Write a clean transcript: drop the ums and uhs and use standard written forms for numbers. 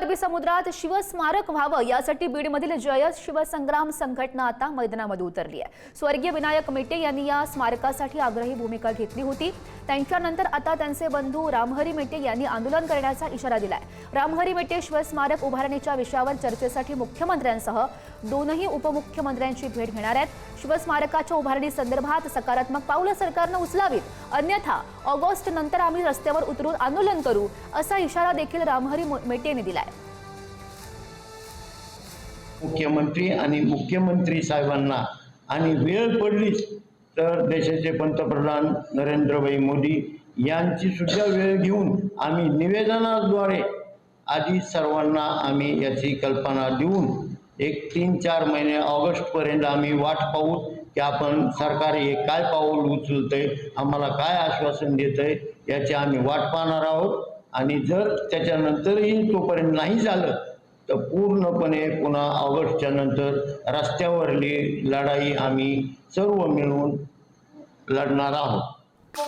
अरबी समुद्रात शिवस्मारक व्हावं यासाठी बीडमधील जयस शिवसंग्राम संघटना आता मैदानामध्ये उतरली आहे। स्वर्गीय विनायक मेटे यांनी या स्मारकासाठी आग्रही भूमिका घेतली होती। त्यांच्यानंतर आता त्यांचे बंधू रामहरी मेटे यांनी आंदोलन करण्याचा इशारा दिलाय। रामहरी मेटे शिवस्मारक उभारणीच्या विषयावर चर्चेसाठी मुख्यमंत्र्यांसह दोनही उपमुख्यमंत्र्यांची भेट घेणार आहेत। शिवस्मारकाच्या उभारणी संदर्भात सकारात्मक पावलं सरकारनं उचलावीत, अन्यथा ऑगस्ट नंतर आम्ही रस्त्यावर उतरून आंदोलन करू असा इशारा देखील रामहरी मेटेंनी दिलाय। मुख्यमंत्री आणि मुख्यमंत्री साहेबांना आणि वेळ पडलीच तर देशाचे पंतप्रधान नरेंद्रभाई मोदी यांची सुद्धा वेळ घेऊन आम्ही निवेदनाद्वारे आधी सर्वांना आम्ही याची कल्पना देऊन एक 3-4 महिने ऑगस्ट पर्यंत आम्ही वाट पाहू की आपण सरकार हे काय पाऊल उचलतंय, आम्हाला काय आश्वासन देतंय याची आम्ही वाट पाहणार आहोत। आणि जर त्याच्यानंतरही तोपर्यंत नाही झालं तर पूर्णपणे पुन्हा ऑगस्टच्या नंतर रस्त्यावरली लढाई आम्ही सर्व मिळून लढणार आहोत।